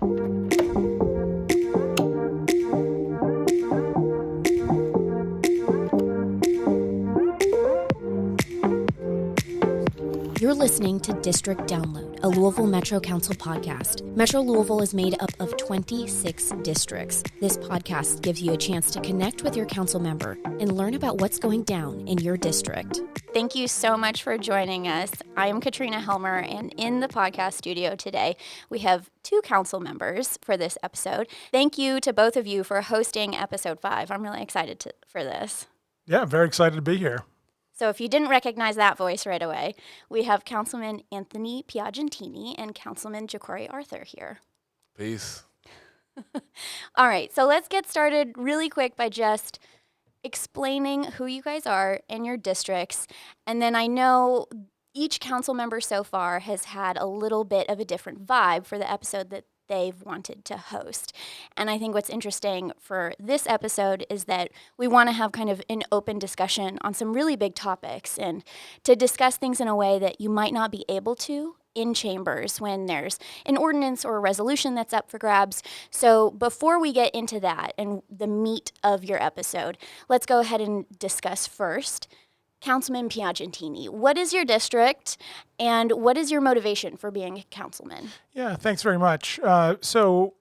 You're listening to District Download, a Louisville Metro Council podcast. Metro Louisville is made up of 26 districts. This podcast gives you a chance to connect with your council member and learn about what's going down in your district. Thank you so much for joining us. I am Katrina Helmer, and in the podcast studio today, we have two council members for this episode. Thank you to both of you for hosting episode 5. I'm really excited for this. Yeah, I'm very excited to be here. So if you didn't recognize that voice right away, we have Councilman Anthony Piagentini and Councilman Piagentini Arthur here. Peace. All right, so let's get started really quick by just explaining who you guys are in your districts. And then I know each council member so far has had a little bit of a different vibe for the episode that they've wanted to host. And I think what's interesting for this episode is that we want to have kind of an open discussion on some really big topics and to discuss things in a way that you might not be able to in chambers when there's an ordinance or a resolution that's up for grabs. So before we get into that and the meat of your episode, let's go ahead and discuss first. Councilman Piagentini, what is your district and what is your motivation for being a councilman? Yeah, thanks very much. So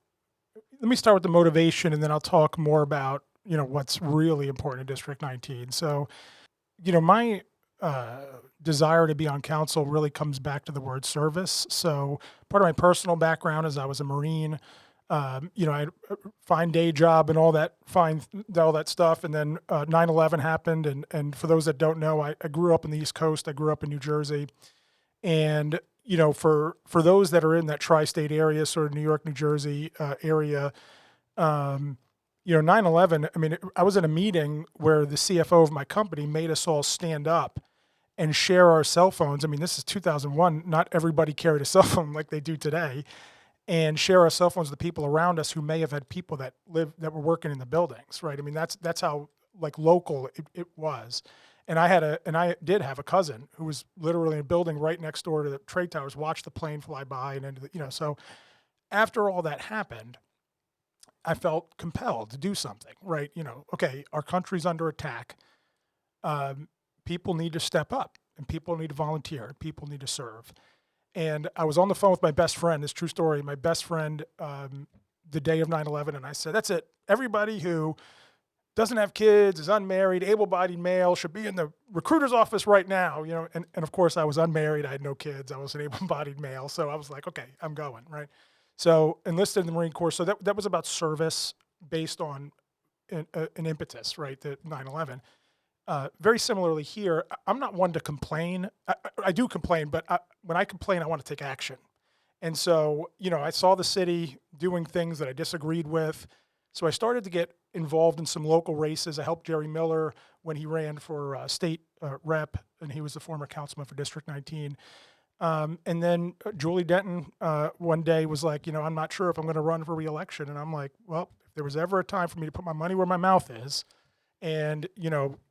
let me start with the motivation and then I'll talk more about, what's really important in District 19. So, my desire to be on council really comes back to the word service. So part of my personal background is I was a Marine. I had a fine day job and all that stuff. And then 9/11 happened. And for those that don't know, I grew up in the East Coast. I grew up in New Jersey. And, for those that are in that tri-state area, sort of New York, New Jersey area, 9/11, I was in a meeting where the CFO of my company made us all stand up and share our cell phones. This is 2001. Not everybody carried a cell phone like they do today. And share our cell phones with the people around us who may have had people that were working in the buildings, right? That's how local it was. And I did have a cousin who was literally in a building right next door to the trade towers, watched the plane fly by and so after all that happened, I felt compelled to do something, right? Okay, our country's under attack. People need to step up and people need to volunteer and people need to serve. And I was on the phone with my best friend, this true story, my best friend, the day of 9/11, and I said, that's it. Everybody who doesn't have kids, is unmarried, able-bodied male, should be in the recruiter's office right now, and of course I was unmarried, I had no kids, I was an able-bodied male, so I was like, okay, I'm going, right? So enlisted in the Marine Corps, so that was about service based on an impetus, right, the 9/11. Very similarly here, I'm not one to complain. I do complain, but when I complain, I want to take action. And so, I saw the city doing things that I disagreed with. So I started to get involved in some local races. I helped Jerry Miller when he ran for state rep, and he was the former councilman for District 19. And then Julie Denton one day was like, I'm not sure if I'm going to run for re-election. And I'm like, well, if there was ever a time for me to put my money where my mouth is, and,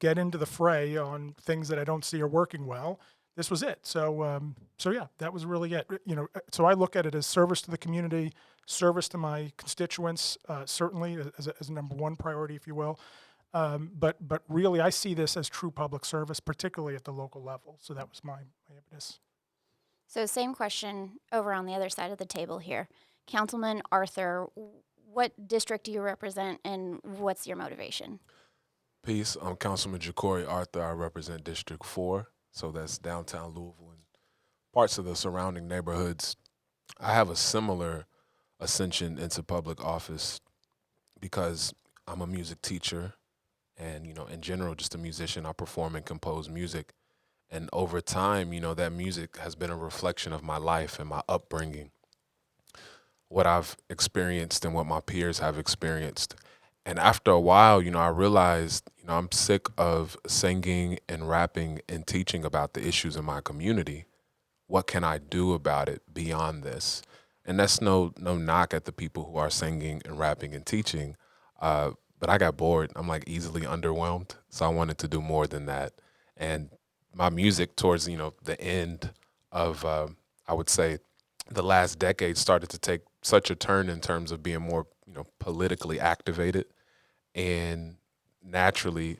get into the fray on things that I don't see are working well, this was it. So yeah, that was really it. So I look at it as service to the community, service to my constituents, certainly as a number one priority, if you will. But really, I see this as true public service, particularly at the local level. So that was my impetus. So same question over on the other side of the table here. Councilman Arthur, what district do you represent and what's your motivation? Peace. I'm Councilman Piagentini Arthur. I represent District 4, so that's downtown Louisville and parts of the surrounding neighborhoods. I have a similar ascension into public office because I'm a music teacher and, in general, just a musician. I perform and compose music. And over time, that music has been a reflection of my life and my upbringing, what I've experienced and what my peers have experienced. And after a while, I realized, I'm sick of singing and rapping and teaching about the issues in my community. What can I do about it beyond this? And that's no knock at the people who are singing and rapping and teaching. But I got bored. I'm easily underwhelmed. So I wanted to do more than that. And my music towards, the end of, I would say, the last decade started to take such a turn in terms of being more, politically activated, and naturally,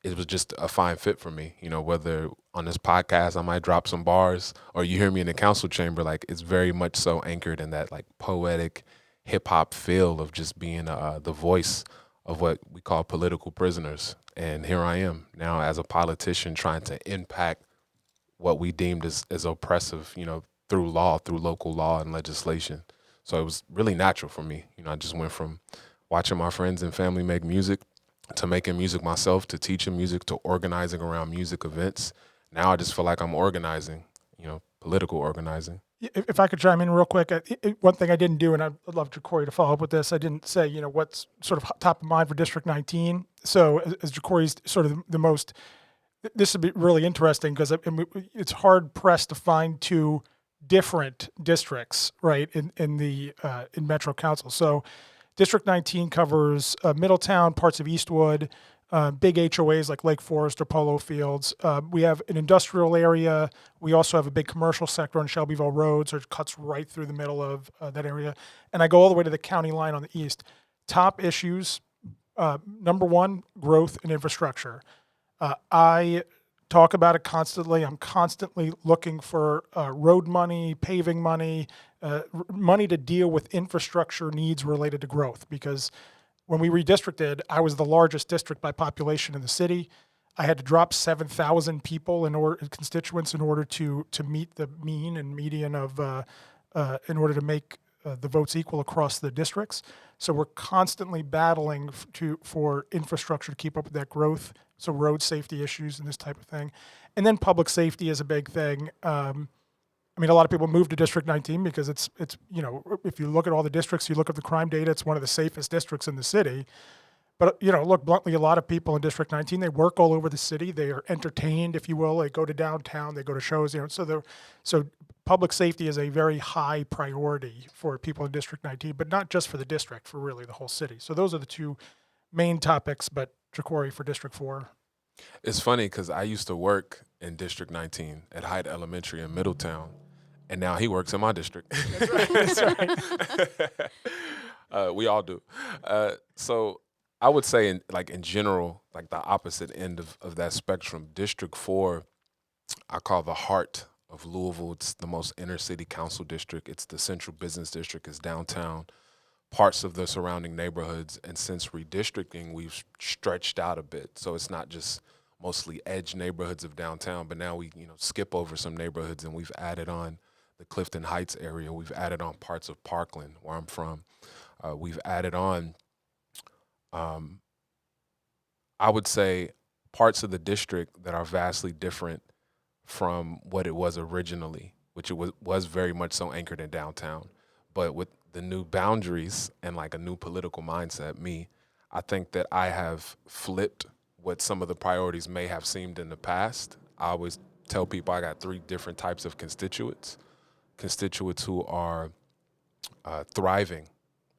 it was just a fine fit for me. Whether on this podcast I might drop some bars, or you hear me in the council chamber, like it's very much so anchored in that like poetic hip hop feel of just being the voice of what we call political prisoners. And here I am now as a politician trying to impact what we deemed as oppressive, through law, through local law and legislation. So it was really natural for me. I just went from watching my friends and family make music to making music myself, to teaching music, to organizing around music events. Now I just feel like I'm organizing, political organizing. If I could chime in real quick, one thing I didn't do, and I'd love Jacory to follow up with this, I didn't say, what's sort of top of mind for District 19. So as Jacory's sort of the most, this would be really interesting because it's hard pressed to find two different districts, right, in Metro Council. So District 19 covers Middletown, parts of Eastwood, big HOAs like Lake Forest or Polo Fields. We have an industrial area. We also have a big commercial sector on Shelbyville Road, so it cuts right through the middle of that area. And I go all the way to the county line on the east. Top issues, number one, growth and infrastructure. I talk about it constantly. I'm constantly looking for road money, paving money, money to deal with infrastructure needs related to growth, because when we redistricted, I was the largest district by population in the city. I had to drop 7,000 people constituents in order to meet the mean and median of in order to make the votes equal across the districts. So we're constantly battling for infrastructure to keep up with that growth. So road safety issues and this type of thing, and then public safety is a big thing. A lot of people move to District 19 because it's if you look at all the districts, you look at the crime data, it's one of the safest districts in the city. But, look, bluntly, a lot of people in District 19, they work all over the city. They are entertained, if you will. They go to downtown, they go to shows, so public safety is a very high priority for people in District 19, but not just for the district, for really the whole city. So those are the two main topics, but Jacory for District 4. It's funny because I used to work in District 19 at Hyde Elementary in Middletown, and now he works in my district. That's right. That's right. We all do. So I would say, in general, like the opposite end of that spectrum, District 4, I call the heart of Louisville. It's the most inner city council district. It's the central business district. It's downtown, parts of the surrounding neighborhoods. And since redistricting, we've stretched out a bit. So it's not just mostly edge neighborhoods of downtown, but now we skip over some neighborhoods, and we've added on the Clifton Heights area. We've added on parts of Parkland, where I'm from. We've added on, I would say, parts of the district that are vastly different from what it was originally, which it was very much so anchored in downtown. But with the new boundaries and like a new political mindset, I think that I have flipped what some of the priorities may have seemed in the past. I always tell people I got three different types of constituents who are thriving.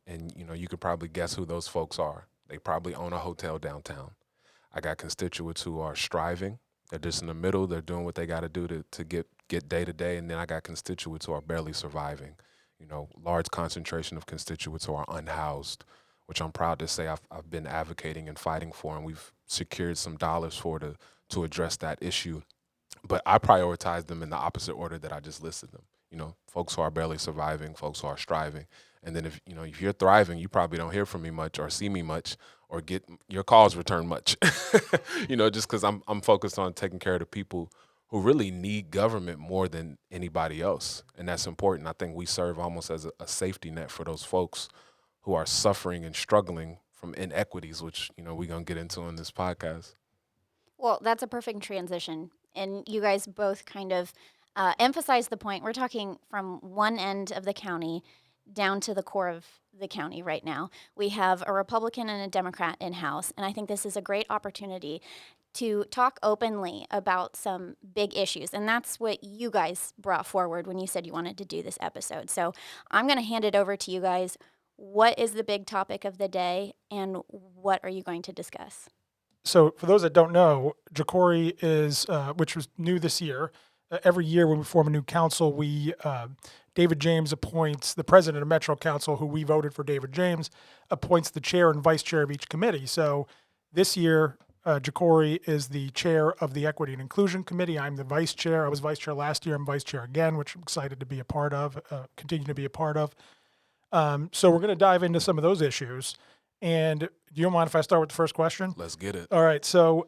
And, you could probably guess who those folks are. They probably own a hotel downtown. I got constituents who are striving. They're just in the middle. They're doing what they got to do to get day to day. And then I got constituents who are barely surviving. Large concentration of constituents who are unhoused, which I'm proud to say I've been advocating and fighting for, and we've secured some dollars to address that issue. But I prioritize them in the opposite order that I just listed them. Folks who are barely surviving, folks who are striving. And then if you're thriving, you probably don't hear from me much or see me much or get your calls returned much, just because I'm focused on taking care of the people who really need government more than anybody else. And that's important. I think we serve almost as a safety net for those folks who are suffering and struggling from inequities, which, we're going to get into in this podcast. Well, that's a perfect transition. And you guys both kind of emphasize the point. We're talking from one end of the county down to the core of the county right now. We have a Republican and a Democrat in-house, and I think this is a great opportunity to talk openly about some big issues. And that's what you guys brought forward when you said you wanted to do this episode. So I'm going to hand it over to you guys. What is the big topic of the day, and what are you going to discuss? So for those that don't know, Jacory is, which was new this year, every year when we form a new council, David James appoints the president of Metro Council, who we voted for David James, appoints the chair and vice chair of each committee. So this year, Jacory is the chair of the Equity and Inclusion Committee. I'm the vice chair. I was vice chair last year. I'm vice chair again, which I'm excited to be a part of, continue to be a part of. So we're going to dive into some of those issues. And do you mind if I start with the first question? Let's get it. All right. So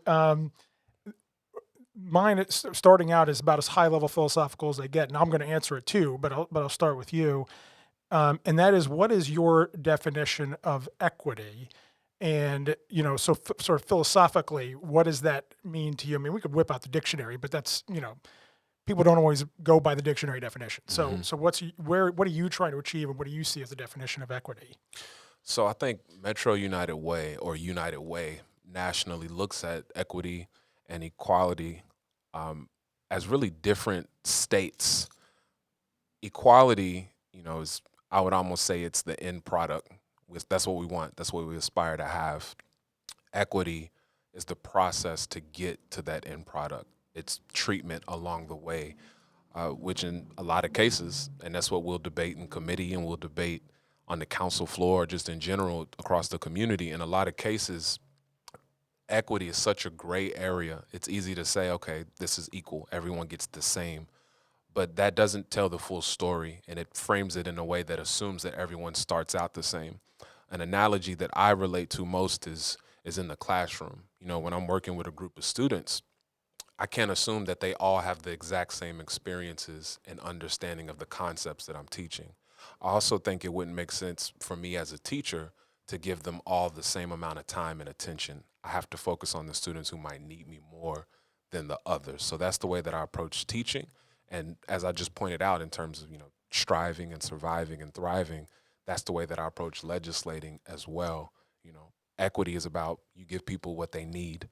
mine, starting out, is about as high level philosophical as I get, and I'm going to answer it too. But I'll start with you, and that is, what is your definition of equity? And so sort of philosophically, what does that mean to you? I mean, we could whip out the dictionary, but that's people don't always go by the dictionary definition. So what are you trying to achieve, and what do you see as the definition of equity? So I think Metro United Way, or United Way nationally, looks at equity and equality as really different states. Equality, is, I would almost say, it's the end product. That's what we want. That's what we aspire to have. Equity is the process to get to that end product. It's treatment along the way, which in a lot of cases, and that's what we'll debate in committee and we'll debate on the council floor, just in general across the community. In a lot of cases, equity is such a gray area. It's easy to say, okay, this is equal. Everyone gets the same. But that doesn't tell the full story, and it frames it in a way that assumes that everyone starts out the same. An analogy that I relate to most is in the classroom. When I'm working with a group of students, I can't assume that they all have the exact same experiences and understanding of the concepts that I'm teaching. I also think it wouldn't make sense for me as a teacher to give them all the same amount of time and attention. I have to focus on the students who might need me more than the others. So that's the way that I approach teaching. And as I just pointed out, in terms of, striving and surviving and thriving, that's the way that I approach legislating as well. Equity is about you give people what they need,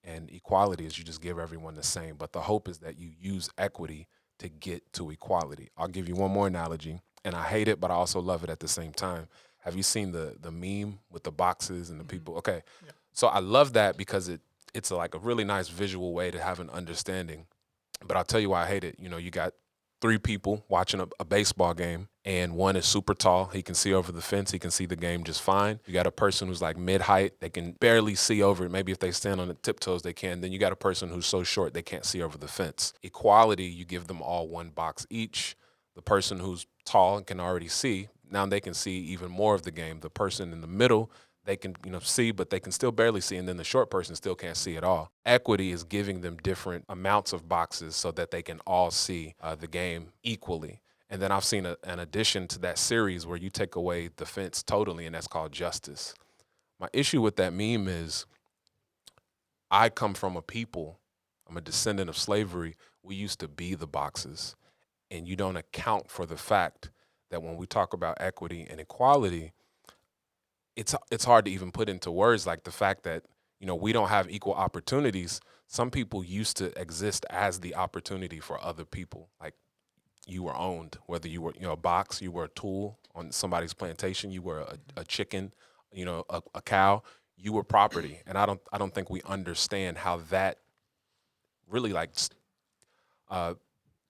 and equality is you just give everyone the same. But the hope is that you use equity to get to equality. I'll give you one more analogy, and I hate it, but I also love it at the same time. Have you seen the meme with the boxes and the people? Okay. Yeah. So I love that because it's like a really nice visual way to have an understanding. But I'll tell you why I hate it. You got 3 people watching a baseball game, and one is super tall. He can see over the fence. He can see the game just fine. You got a person who's like mid-height. They can barely see over it. Maybe if they stand on the tiptoes, they can. Then you got a person who's so short they can't see over the fence. Equality, you give them all one box each. The person who's tall and can already see, now they can see even more of the game. The person in the middle, they can see, but they can still barely see, and then the short person still can't see at all. Equity is giving them different amounts of boxes so that they can all see the game equally. And then I've seen an addition to that series where you take away the fence totally, and that's called justice. My issue with that meme is I come from a people, I'm a descendant of slavery. We used to be the boxes, and you don't account for the fact that when we talk about equity and equality, it's hard to even put into words, like the fact that, we don't have equal opportunities. Some people used to exist as the opportunity for other people. Like, you were owned, whether you were, a box, you were a tool on somebody's plantation, you were a chicken, a cow, you were property. And I don't think we understand how that really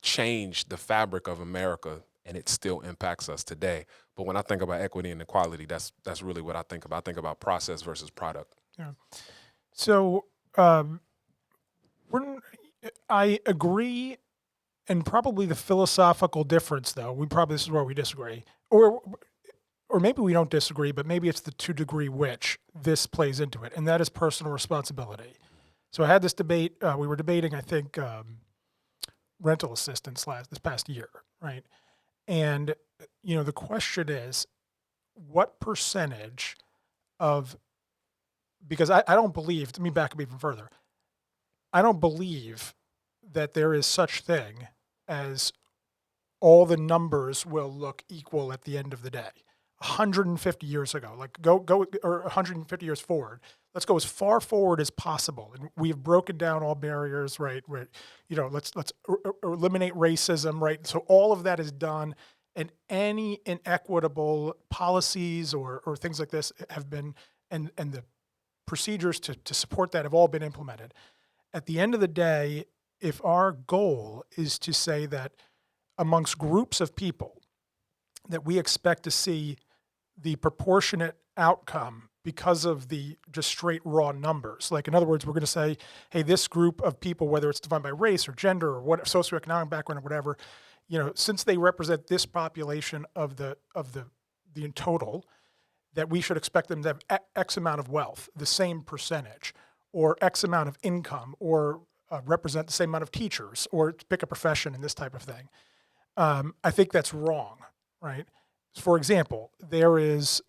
changed the fabric of America, and it still impacts us today. But when I think about equity and equality, that's really what I think about. I think about process versus product. Yeah. So I agree, and probably the philosophical difference, though, this is where we disagree, or maybe we don't disagree, but maybe it's the to degree which this plays into it, and that is personal responsibility. So I had this debate. We were debating, I think, rental assistance this past year, right? And, the question is, what percentage because I don't believe, let me back up even further, I don't believe that there is such thing as all the numbers will look equal at the end of the day. 150 years ago, or 150 years forward, let's go as far forward as possible. And we've broken down all barriers, right? Let's eliminate racism, right? So all of that is done, and any inequitable policies or things like this have been, and the procedures to support that have all been implemented. At the end of the day, if our goal is to say that amongst groups of people that we expect to see the proportionate outcome because of the just straight raw numbers. Like, in other words, we're going to say, hey, this group of people, whether it's defined by race or gender or what socioeconomic background or whatever, since they represent this population of the in total, that we should expect them to have X amount of wealth, the same percentage, or X amount of income, or represent the same amount of teachers, or pick a profession and this type of thing. I think that's wrong, right? For example, there is,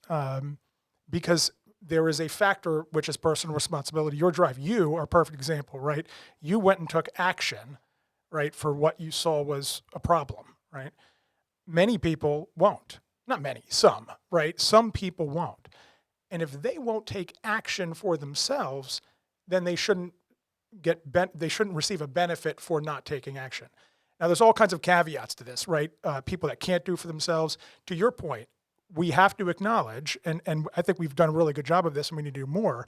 because there is a factor which is personal responsibility. Your drive, you are a perfect example, right? You went and took action, right, for what you saw was a problem, right? Many people won't. Not many, some, right? Some people won't. And if they won't take action for themselves, then they shouldn't receive a benefit for not taking action. Now, there's all kinds of caveats to this, right? People that can't do for themselves. To your point, we have to acknowledge, and I think we've done a really good job of this, and we need to do more,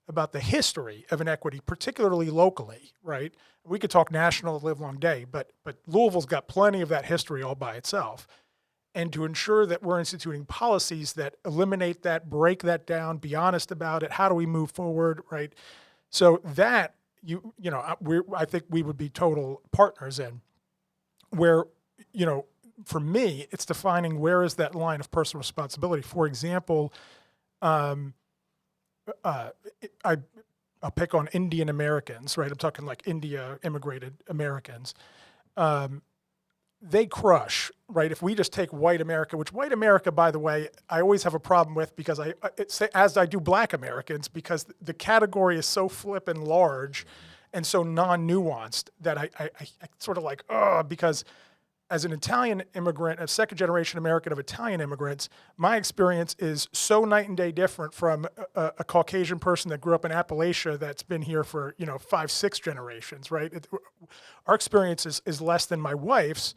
about the history of inequity, particularly locally, right? We could talk national the live long day, but Louisville's got plenty of that history all by itself. And to ensure that we're instituting policies that eliminate that, break that down, be honest about it, how do we move forward, right? So that, I think we would be total partners in. Where, for me, it's defining where is that line of personal responsibility. For example, I'll pick on Indian Americans, right? I'm talking like India immigrated Americans. They crush, right? If we just take white America, which white America, by the way, I always have a problem with because as I do black Americans, because the category is so flippin' large and so non-nuanced that I sort of like, because as an Italian immigrant, a second generation American of Italian immigrants, my experience is so night and day different from a Caucasian person that grew up in Appalachia that's been here for, 5-6 generations, right? Our experience is less than my wife's,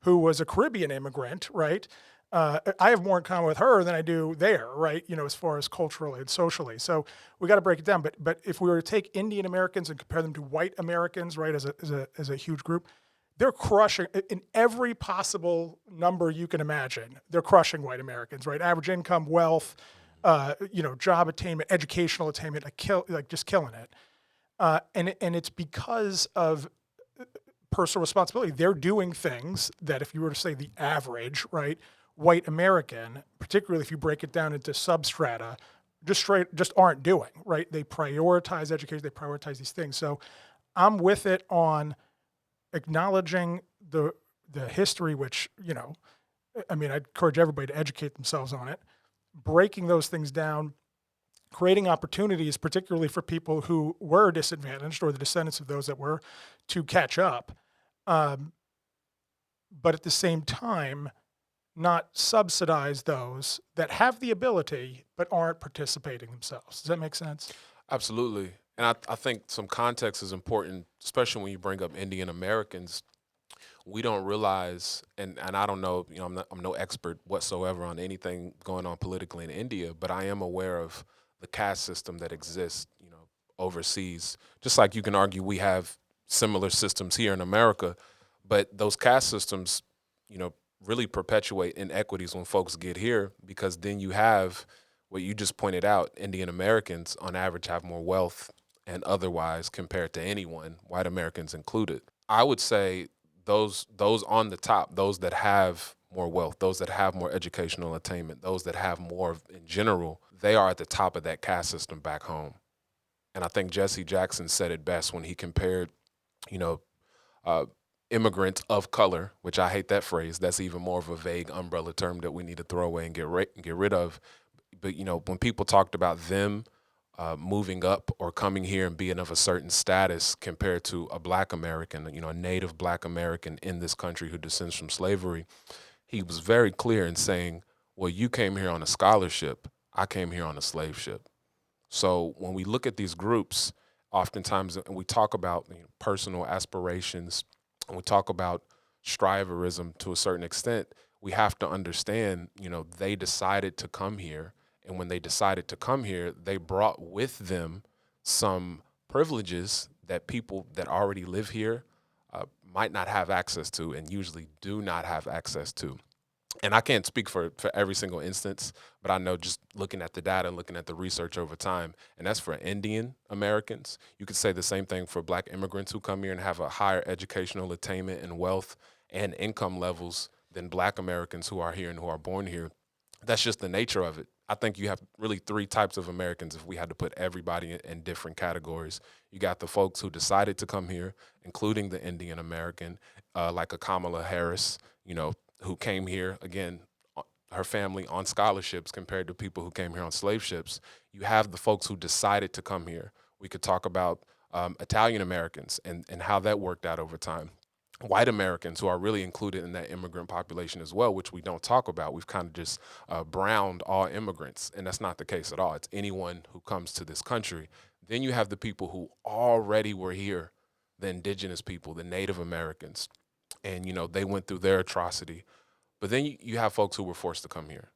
who was a Caribbean immigrant, right? I have more in common with her than I do there, right? As far as culturally and socially. So we got to break it down. But if we were to take Indian Americans and compare them to white Americans, right, as a huge group, they're crushing in every possible number you can imagine. They're crushing white Americans, right? Average income, wealth, job attainment, educational attainment, just killing it. And it's because of personal responsibility. They're doing things that if you were to say the average, right, white American, particularly if you break it down into substrata, just aren't doing, right? They prioritize education, they prioritize these things. So I'm with it on acknowledging the history, which, I'd encourage everybody to educate themselves on it, breaking those things down, creating opportunities, particularly for people who were disadvantaged or the descendants of those that were, to catch up. But at the same time, not subsidize those that have the ability but aren't participating themselves. Does that make sense? Absolutely. And I think some context is important, especially when you bring up Indian Americans. We don't realize, and I don't know, I'm no expert whatsoever on anything going on politically in India, but I am aware of the caste system that exists, overseas. Just like you can argue we have similar systems here in America, but those caste systems, really perpetuate inequities when folks get here, because then you have what you just pointed out, Indian Americans on average have more wealth and otherwise compared to anyone, white Americans included. I would say those on the top, those that have more wealth, those that have more educational attainment, those that have more in general, they are at the top of that caste system back home. And I think Jesse Jackson said it best when he compared, immigrants of color, which I hate that phrase. That's even more of a vague umbrella term that we need to throw away and get rid of. But, when people talked about them moving up or coming here and being of a certain status compared to a black American, a native black American in this country who descends from slavery, he was very clear in saying, well, you came here on a scholarship. I came here on a slave ship. So when we look at these groups, oftentimes we talk about personal aspirations, and we talk about striverism to a certain extent, we have to understand, they decided to come here. And when they decided to come here, they brought with them some privileges that people that already live here might not have access to and usually do not have access to. And I can't speak for every single instance, but I know just looking at the data and looking at the research over time, and that's for Indian Americans. You could say the same thing for Black immigrants who come here and have a higher educational attainment and wealth and income levels than Black Americans who are here and who are born here. That's just the nature of it. I think you have really three types of Americans if we had to put everybody in different categories. You got the folks who decided to come here, including the Indian American, like a Kamala Harris, who came here, again, her family on scholarships compared to people who came here on slave ships. You have the folks who decided to come here. We could talk about Italian Americans and how that worked out over time. White Americans who are really included in that immigrant population as well, which we don't talk about. We've kind of just browned all immigrants, and that's not the case at all. It's anyone who comes to this country. Then you have the people who already were here, the indigenous people, the Native Americans, and, they went through their atrocity. But then you have folks who were forced to come here.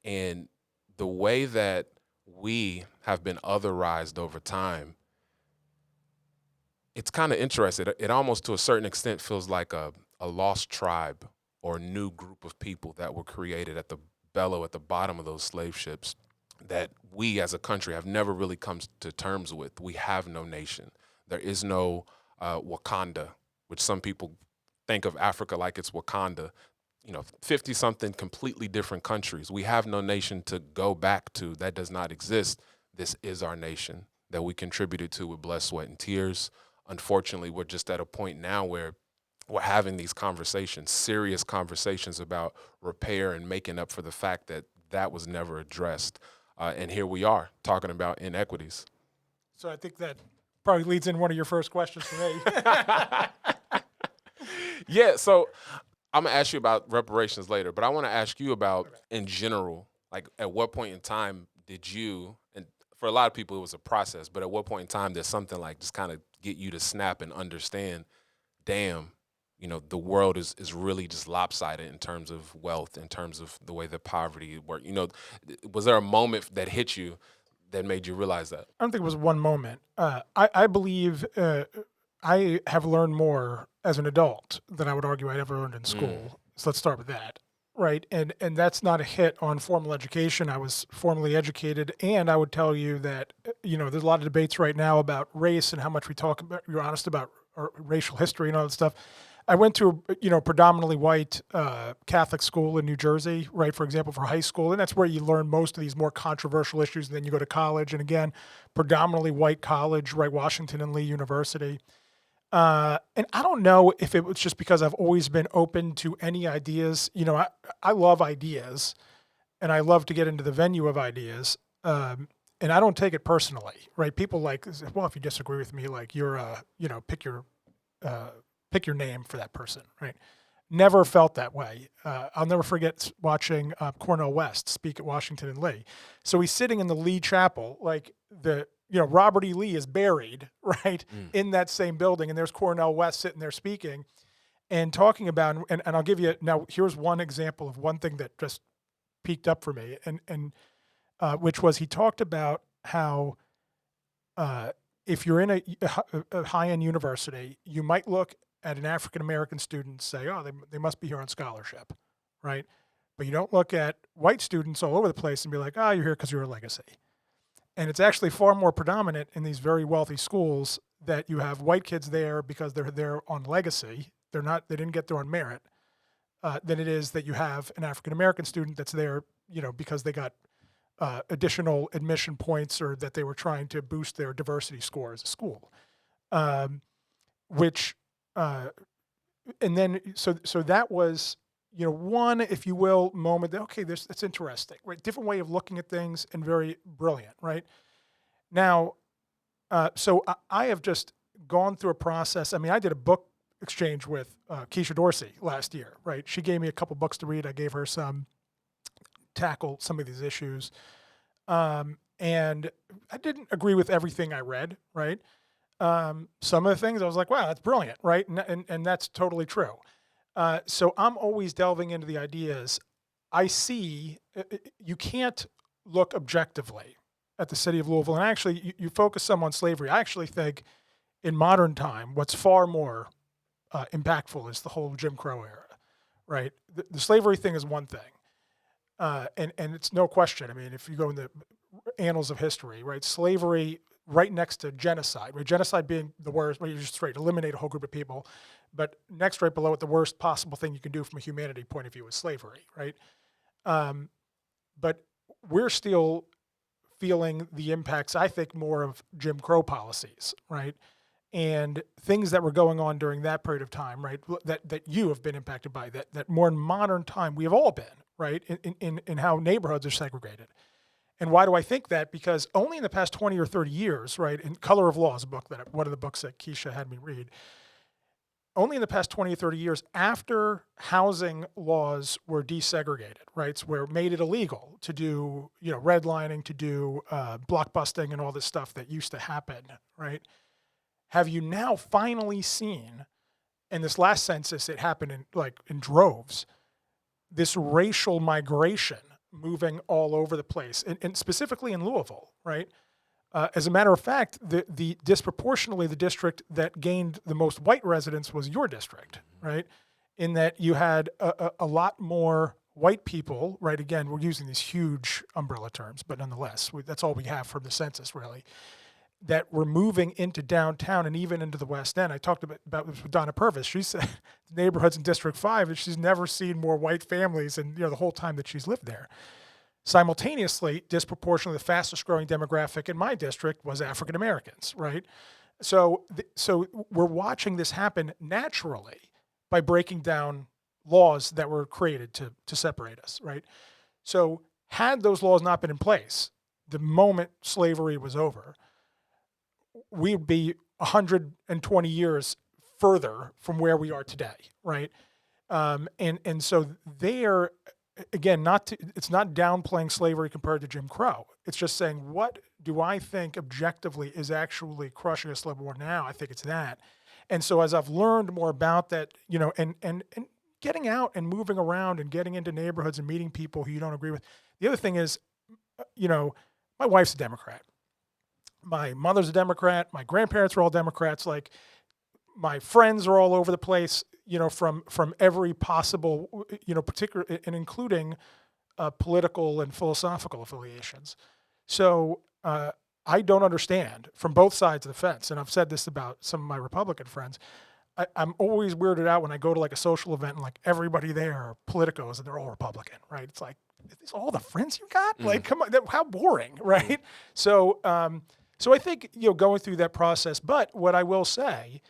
And the way that we have been otherized over time, it's kind of interesting. It almost, to a certain extent, feels like a lost tribe or a new group of people that were created at the bellow at the bottom of those slave ships that we as a country have never really come to terms with. We have no nation. There is no Wakanda, which some people think of Africa like it's Wakanda. 50-something completely different countries. We have no nation to go back to. That does not exist. This is our nation that we contributed to with blood, sweat, and tears. Unfortunately, we're just at a point now where we're having these conversations, serious conversations about repair and making up for the fact that that was never addressed. And here we are talking about inequities. So I think that probably leads in one of your first questions for me. Yeah, so I'm going to ask you about reparations later, but I want to ask you about, in general, like at what point in time did you, and for a lot of people it was a process, but at what point in time did something like just kind of get you to snap and understand, damn, the world is really just lopsided in terms of wealth, in terms of the way that poverty works? Was there a moment that hit you that made you realize that? I don't think it was one moment. I believe I have learned more as an adult than I would argue I'd ever learned in school. So let's start with that, right? And that's not a hit on formal education. I was formally educated, and I would tell you that, there's a lot of debates right now about race and how much we talk about, you're honest about racial history and all that stuff. I went to a predominantly white Catholic school in New Jersey, right, for example, for high school, and that's where you learn most of these more controversial issues. And then you go to college, and again, predominantly white college, right, Washington and Lee University. And I don't know if it was just because I've always been open to any ideas. I love ideas, and I love to get into the venue of ideas. And I don't take it personally, right? People well, if you disagree with me, like you're, pick your name for that person, right? Never felt that way. I'll never forget watching Cornel West speak at Washington and Lee. So he's sitting in the Lee Chapel, like Robert E. Lee is buried, right, in that same building, and there's Cornel West sitting there speaking and talking about, and I'll give you, now here's one example of one thing that just peaked up for me, and which was he talked about how if you're in a high-end university, you might look at an African-American student and say, oh, they must be here on scholarship, right? But you don't look at white students all over the place and be like, oh, you're here because you're a legacy. And it's actually far more predominant in these very wealthy schools that you have white kids there because they're there on legacy. They didn't get there on merit. Than it is that you have an African-American student that's there, because they got additional admission points or that they were trying to boost their diversity score as a school. And then, so that was, one, if you will, moment that, okay, that's interesting, right? Different way of looking at things and very brilliant, right? Now, so I have just gone through a process. I mean, I did a book exchange with Keisha Dorsey last year, right? She gave me a couple books to read. I gave her some, tackle some of these issues. And I didn't agree with everything I read, right? Some of the things I was like, wow, that's brilliant, right? And that's totally true. So I'm always delving into the ideas. I see you can't look objectively at the city of Louisville. And actually, you focus some on slavery. I actually think in modern time, what's far more impactful is the whole Jim Crow era, right? The slavery thing is one thing, and it's no question. I mean, if you go in the annals of history, right, slavery right next to genocide, right? Genocide being the worst, well, you just straight eliminate a whole group of people, but next right below it, the worst possible thing you can do from a humanity point of view is slavery, right? But we're still feeling the impacts, I think, more of Jim Crow policies, right? And things that were going on during that period of time, right? That you have been impacted by, that more in modern time we have all been, right? In how neighborhoods are segregated. And why do I think that? Because only in the past 20 or 30 years, right? In Color of Law is a book one of the books that Keisha had me read. Only in the past 20 or 30 years, after housing laws were desegregated, right, so where made it illegal to do, redlining, to do blockbusting and all this stuff that used to happen, right? Have you now finally seen, in this last census, it happened in droves, this racial migration moving all over the place, and specifically in Louisville, right? As a matter of fact, the disproportionately the district that gained the most white residents was your district, right? In that you had a lot more white people, right? Again, we're using these huge umbrella terms, but nonetheless, that's all we have from the census, really, that were moving into downtown and even into the West End. I talked about this with Donna Purvis. She said neighborhoods in District 5, and she's never seen more white families and the whole time that she's lived there. Simultaneously, disproportionately, the fastest growing demographic in my district was African Americans, right? So we're watching this happen naturally by breaking down laws that were created to separate us, right? So had those laws not been in place, the moment slavery was over, we'd be 120 years further from where we are today, right? And so they're, again, it's not downplaying slavery compared to Jim Crow. It's just saying, what do I think objectively is actually crushing us a little more now? I think it's that. And so as I've learned more about that, and getting out and moving around and getting into neighborhoods and meeting people who you don't agree with. The other thing is, my wife's a Democrat. My mother's a Democrat. My grandparents were all Democrats. Like, my friends are all over the place, from every possible, particular, and including political and philosophical affiliations. So I don't understand from both sides of the fence. And I've said this about some of my Republican friends. I'm always weirded out when I go to like a social event and like everybody there are politicos and they're all Republican, right? It's like, is this all the friends you got? Like, come on, how boring, right? So I think, going through that process, but what I will say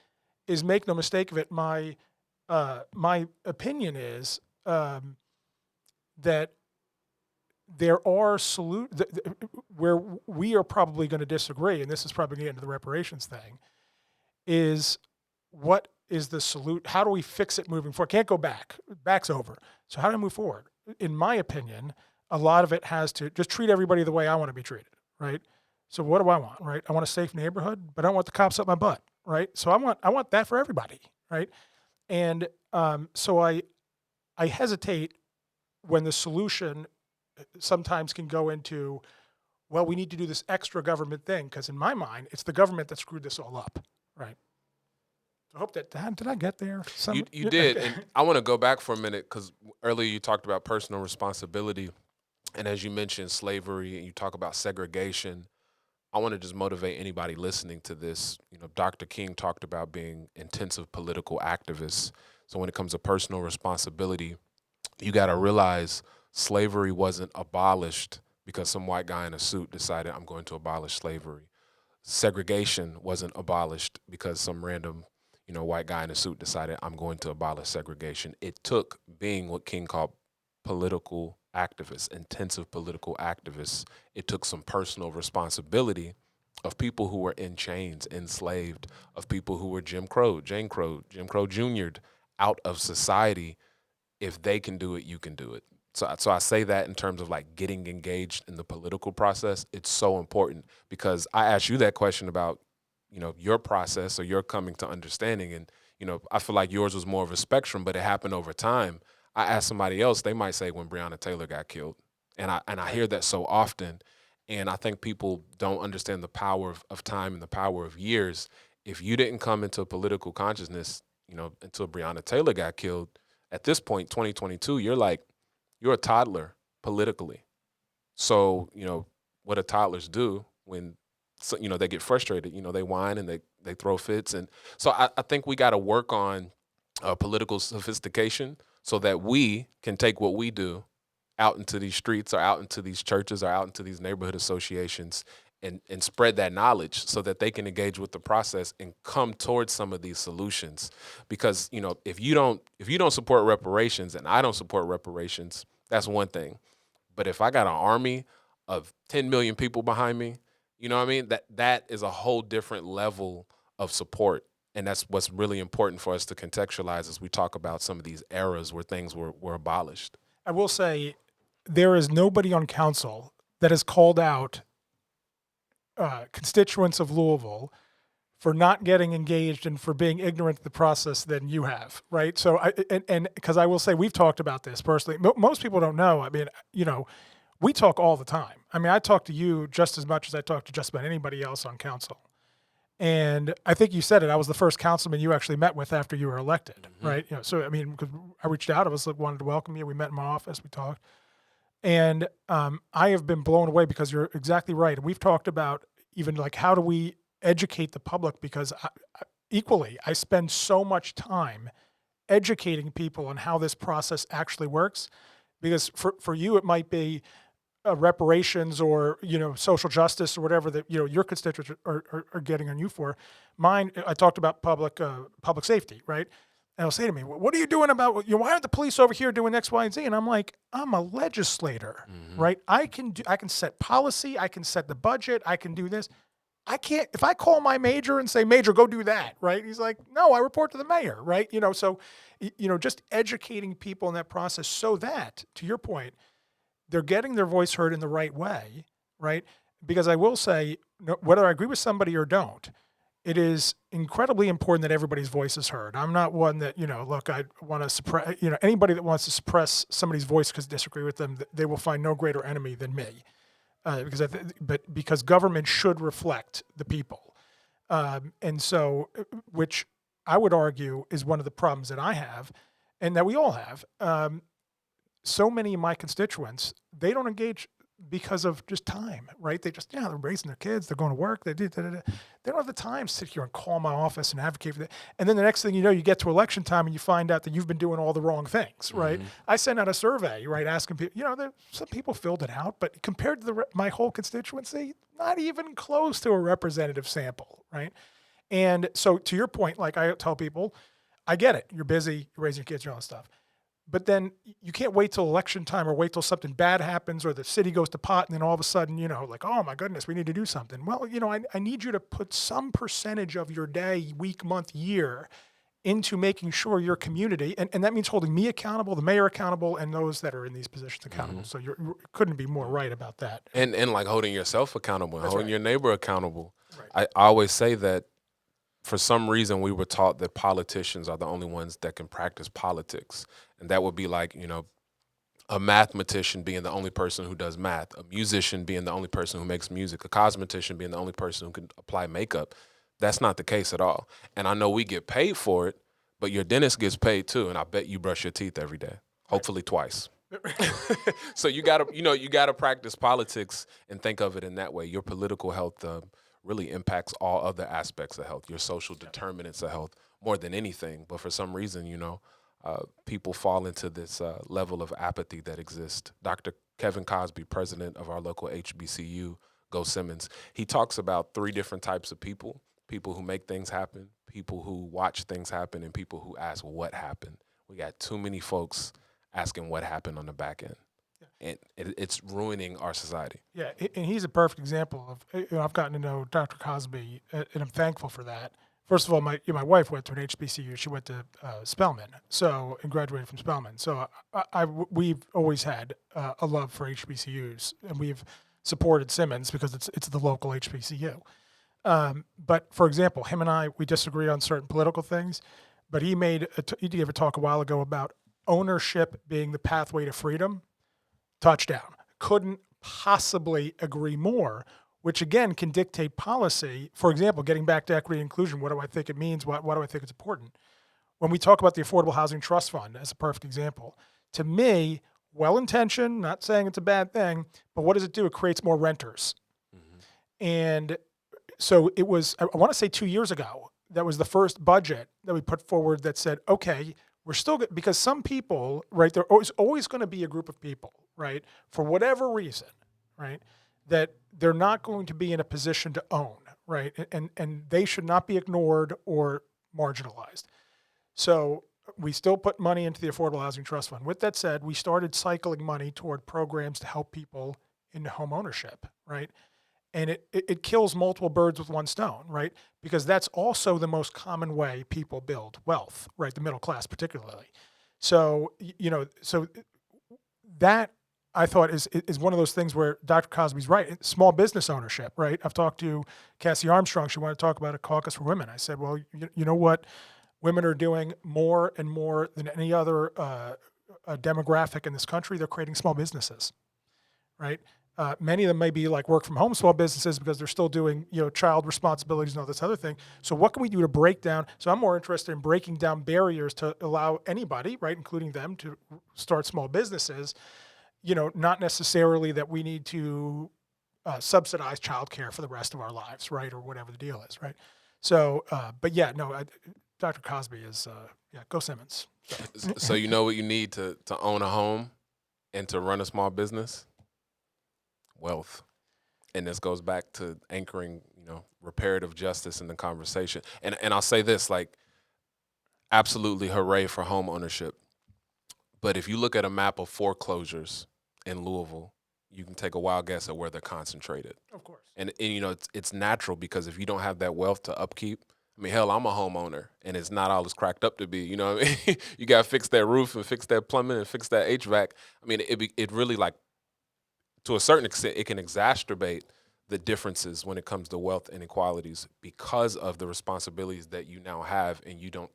is, make no mistake of it, my opinion is that there are where we are probably going to disagree, and this is probably going to get into the reparations thing, is what is the solution? How do we fix it moving forward? Can't go back. Back's over. So how do I move forward? In my opinion, a lot of it has to just treat everybody the way I want to be treated, right? So what do I want, right? I want a safe neighborhood, but I don't want the cops up my butt, right? So I want that for everybody, right? And so I hesitate when the solution sometimes can go into, well, we need to do this extra government thing, because in my mind, it's the government that screwed this all up, right? So I hope did I get there? You did, and I want to go back for a minute, because earlier you talked about personal responsibility, and as you mentioned slavery, and you talk about segregation. I want to just motivate anybody listening to this. Dr. King talked about being intensive political activists. So when it comes to personal responsibility, you got to realize slavery wasn't abolished because some white guy in a suit decided, I'm going to abolish slavery. Segregation wasn't abolished because some random, white guy in a suit decided, I'm going to abolish segregation. It took being what King called political activists, intensive political activists. It took some personal responsibility of people who were in chains, enslaved, of people who were Jim Crow Jr.'d out of society. If they can do it, you can do it. So I say that in terms of like getting engaged in the political process. It's so important, because I asked you that question about, your process or your coming to understanding. And, I feel like yours was more of a spectrum, but it happened over time. I asked somebody else, they might say when Breonna Taylor got killed. And I hear that so often. And I think people don't understand the power of time and the power of years. If you didn't come into political consciousness until Breonna Taylor got killed. At this point, 2022, you're a toddler politically. So, what do toddlers do when, they get frustrated? They whine and they throw fits. And so I think we got to work on political sophistication so that we can take what we do out into these streets or out into these churches or out into these neighborhood associations and spread that knowledge so that they can engage with the process and come towards some of these solutions. Because, if you don't support reparations and I don't support reparations, that's one thing. But if I got an army of 10 million people behind me, you know what I mean? That is a whole different level of support. And that's what's really important for us to contextualize as we talk about some of these eras where things were abolished. I will say there is nobody on council that has called out constituents of Louisville for not getting engaged and for being ignorant of the process than you have, right? So, because I will say we've talked about this personally. Most people don't know. I mean, we talk all the time. I mean, I talk to you just as much as I talk to just about anybody else on council. And I think you said it. I was the first councilman you actually met with after you were elected, right? So I mean, because I reached out, wanted to welcome you. We met in my office. We talked. And I have been blown away because you're exactly right. We've talked about even like how do we educate the public, because I spend so much time educating people on how this process actually works. Because for you, it might be reparations or social justice or whatever that your constituents are getting on you for. Mine, I talked about public safety, right? And they'll say to me, "What are you doing about? Why aren't the police over here doing X, Y, and Z?" And I'm like, "I'm a legislator, right? I can set policy, I can set the budget, I can do this. I can't. If I call my major and say, 'Major, go do that,' right? He's like, 'No, I report to the mayor,' right? So just educating people in that process so that, to your point, they're getting their voice heard in the right way, right? Because I will say, whether I agree with somebody or don't, it is incredibly important that everybody's voice is heard. I'm not one that, look, I want to suppress, anybody that wants to suppress somebody's voice because disagree with them, they will find no greater enemy than me. Because government should reflect the people. And so, which I would argue is one of the problems that I have and that we all have. So many of my constituents, they don't engage because of just time, right? They just, they're raising their kids, they're going to work, they don't have the time to sit here and call my office and advocate for that. And then the next thing you know, you get to election time and you find out that you've been doing all the wrong things, right? I sent out a survey, right, asking people, some people filled it out, but compared to my whole constituency, not even close to a representative sample, right? And so to your point, like I tell people, I get it, you're busy, you're raising your kids, you're all that stuff. But then you can't wait till election time or wait till something bad happens or the city goes to pot and then all of a sudden, like, oh my goodness, we need to do something. Well, I need you to put some percentage of your day, week, month, year into making sure your community, and that means holding me accountable, the mayor accountable, and those that are in these positions accountable. So you couldn't be more right about that. And like holding yourself accountable, and holding your neighbor accountable. Right. I always say that for some reason we were taught that politicians are the only ones that can practice politics. And that would be like, a mathematician being the only person who does math, a musician being the only person who makes music, a cosmetician being the only person who can apply makeup. That's not the case at all. And I know we get paid for it, but your dentist gets paid too. And I bet you brush your teeth every day, hopefully twice. So you gotta practice politics and think of it in that way. Your political health really impacts all other aspects of health, your social determinants of health more than anything. But for some reason, people fall into this level of apathy that exists. Dr. Kevin Cosby, president of our local HBCU, Go Simmons, he talks about 3 different types of people: people who make things happen, people who watch things happen, and people who ask what happened. We got too many folks asking what happened on the back end. And it's ruining our society. Yeah, and he's a perfect example of, I've gotten to know Dr. Cosby, and I'm thankful for that. First of all, my wife went to an HBCU. She went to Spelman, and graduated from Spelman. So we've always had a love for HBCUs, and we've supported Simmons because it's the local HBCU. But for example, him and I, we disagree on certain political things, but he gave a talk a while ago about ownership being the pathway to freedom. Touchdown. Couldn't possibly agree more, which again can dictate policy. For example, getting back to equity and inclusion, what do I think it means? Why do I think it's important? when we talk about the Affordable Housing Trust Fund as a perfect example, to me, well-intentioned, not saying it's a bad thing, but what does it do? It creates more renters. And so it was, I want to say 2 years ago, that was the first budget that we put forward that said, okay, we're still good, because some people, right, there is always going to be a group of people, right, for whatever reason, right, that they're not going to be in a position to own, right, and they should not be ignored or marginalized. So we still put money into the Affordable Housing Trust Fund. With that said, we started cycling money toward programs to help people in home ownership, right? And it kills multiple birds with one stone, right? Because that's also the most common way people build wealth, right? The middle class particularly. So, so that I thought is one of those things where Dr. Cosby's right. Small business ownership, right? I've talked to Cassie Armstrong. She wanted to talk about a caucus for women. I said, well, you know what? Women are doing more and more than any other demographic in this country. They're creating small businesses, right? Many of them may be like work from home small businesses because they're still doing, child responsibilities and all this other thing. So what can we do to break down? So I'm more interested in breaking down barriers to allow anybody, right, including them, to start small businesses. Not necessarily that we need to subsidize childcare for the rest of our lives, right, or whatever the deal is, right? So, but yeah, no, Dr. Cosby is, go Simmons. So you know what you need to own a home and to run a small business? Wealth. And this goes back to anchoring, reparative justice in the conversation. And I'll say this, like, absolutely hooray for home ownership. But if you look at a map of foreclosures in Louisville, you can take a wild guess at where they're concentrated. Of course. And it's natural, because if you don't have that wealth to upkeep, I mean, hell, I'm a homeowner, and it's not all it's cracked up to be. You know what I mean? You got to fix that roof and fix that plumbing and fix that HVAC. I mean, it really, like, to a certain extent, it can exacerbate the differences when it comes to wealth inequalities because of the responsibilities that you now have, and you don't,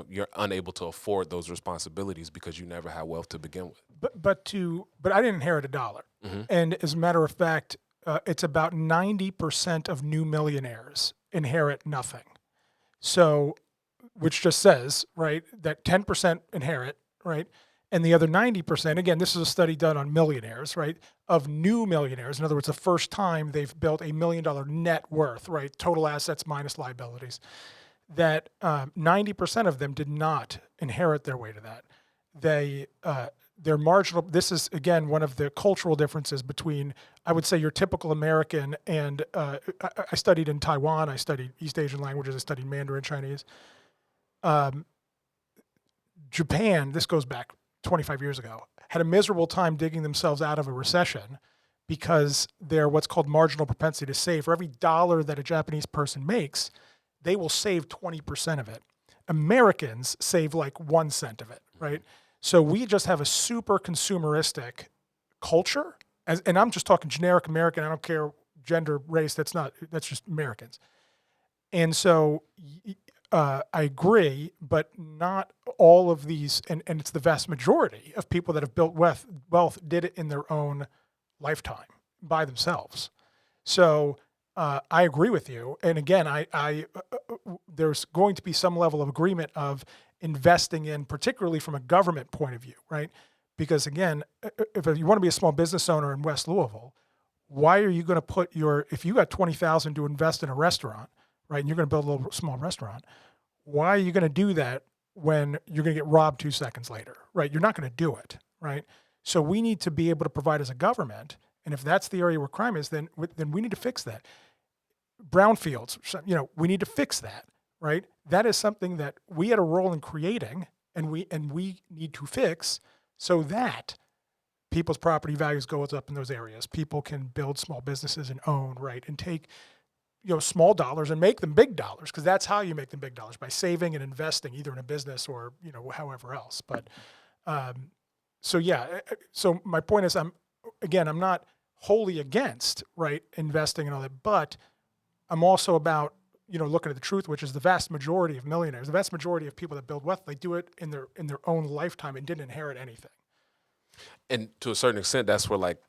you're unable to afford those responsibilities because you never had wealth to begin with. But I didn't inherit $1. Mm-hmm. And as a matter of fact, it's about 90% of new millionaires inherit nothing. So, which just says, right, that 10% inherit, right? And the other 90%, again, this is a study done on millionaires, right, of new millionaires. In other words, the first time they've built $1 million net worth, right, total assets minus liabilities, that 90% of them did not inherit their way to that. They're marginal. This is, again, one of the cultural differences between, I would say, your typical American and I studied in Taiwan. I studied East Asian languages. I studied Mandarin Chinese. Japan, this goes back 25 years ago, had a miserable time digging themselves out of a recession because they're what's called marginal propensity to save. For every dollar that a Japanese person makes, they will save 20% of it. Americans save like 1 cent of it, right? So we just have a super consumeristic culture, and I'm just talking generic American. I don't care gender, race. That's just Americans. And so I agree, but not all of these, and it's the vast majority of people that have built wealth did it in their own lifetime by themselves. So I agree with you. And again, I there's going to be some level of agreement of investing in, particularly from a government point of view, right? Because again, if you want to be a small business owner in West Louisville, why are you going to put if you got $20,000 to invest in a restaurant, right, and you're going to build a little small restaurant, why are you going to do that when you're going to get robbed 2 seconds later, right? You're not going to do it, right? So we need to be able to provide as a government, and if that's the area where crime is, then we need to fix that. Brownfields, we need to fix that, right? That is something that we had a role in creating, and we need to fix so that people's property values go up in those areas. People can build small businesses and own, right, and take small dollars and make them big dollars, because that's how you make them big dollars, by saving and investing either in a business or however else. But so my point is, I'm not wholly against, right, investing and all that, but I'm also about looking at the truth, which is the vast majority of millionaires, the vast majority of people that build wealth, they do it in their own lifetime and didn't inherit anything. And to a certain extent, that's where like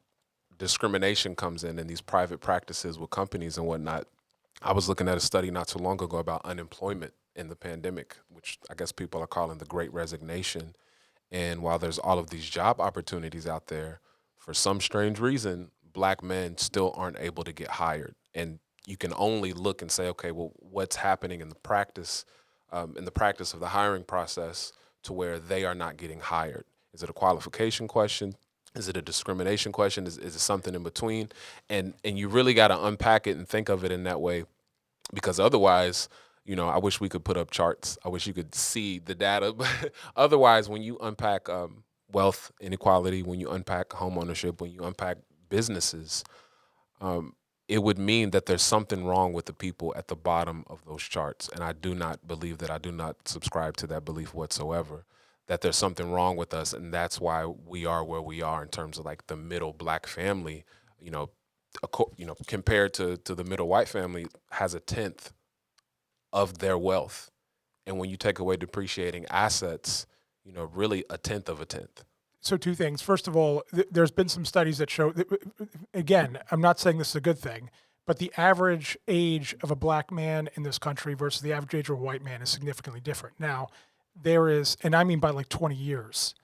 discrimination comes in these private practices with companies and whatnot. I was looking at a study not too long ago about unemployment in the pandemic, which I guess people are calling the Great Resignation. And while there's all of these job opportunities out there, for some strange reason, Black men still aren't able to get hired. And you can only look and say, okay, well, what's happening in the practice of the hiring process to where they are not getting hired? Is it a qualification question? Is it a discrimination question? Is it something in between? And you really got to unpack it and think of it in that way, because otherwise, I wish we could put up charts. I wish you could see the data. But otherwise, when you unpack wealth inequality, when you unpack home ownership, when you unpack businesses, it would mean that there's something wrong with the people at the bottom of those charts. And I do not believe that. I do not subscribe to that belief whatsoever, that there's something wrong with us. And that's why we are where we are in terms of like the middle Black family, compared to the middle white family has a tenth of their wealth. And when you take away depreciating assets, really a tenth of a tenth. So two things. First of all, there's been some studies that show, again, I'm not saying this is a good thing, but the average age of a Black man in this country versus the average age of a white man is significantly different. Now, there is, and I mean by like 20 years,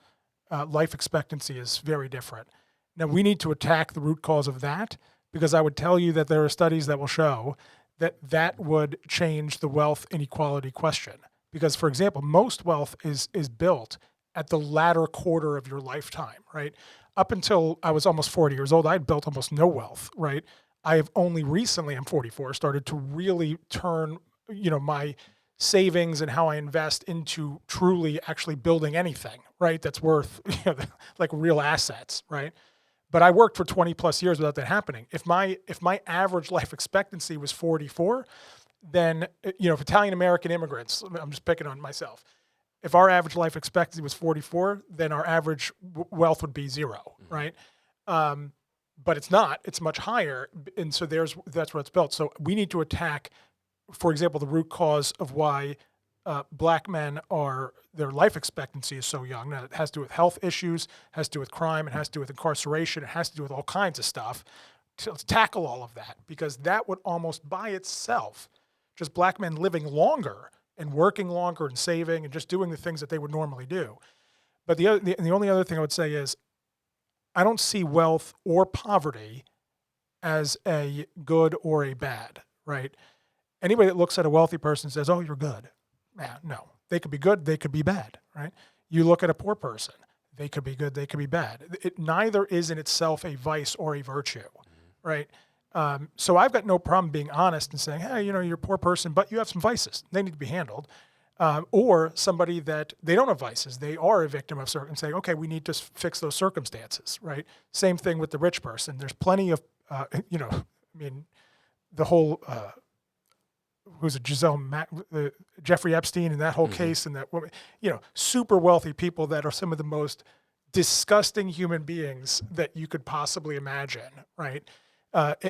life expectancy is very different. Now, we need to attack the root cause of that, because I would tell you that there are studies that will show that would change the wealth inequality question. Because, for example, most wealth is built at the latter quarter of your lifetime, right? Up until I was almost 40 years old, I'd built almost no wealth, right? I have only recently, I'm 44, started to really turn, my savings and how I invest into truly actually building anything, right? That's worth, like real assets, right? But I worked for 20 plus years without that happening. If my average life expectancy was 44, then, if Italian American immigrants, I'm just picking on myself, if our average life expectancy was 44, then our average wealth would be zero, right? But it's not. It's much higher, and so that's where it's built. So we need to attack, for example, the root cause of why Black men their life expectancy is so young. Now, it has to do with health issues, has to do with crime, it has to do with incarceration, it has to do with all kinds of stuff. So let's tackle all of that, because that would almost by itself, just Black men living longer and working longer and saving and just doing the things that they would normally do. But the only other thing I would say is, I don't see wealth or poverty as a good or a bad, right? Anybody that looks at a wealthy person says, oh, you're good. Yeah, no, they could be good, they could be bad, right? You look at a poor person, they could be good, they could be bad. Neither is in itself a vice or a virtue, right? So I've got no problem being honest and saying, hey, you're a poor person, but you have some vices. They need to be handled. Or somebody that they don't have vices, they are a victim of certain, saying, okay, we need to fix those circumstances, right? Same thing with the rich person. There's plenty of, the whole, who's it, Jeffrey Epstein and that whole case, and that woman, super wealthy people that are some of the most disgusting human beings that you could possibly imagine, right?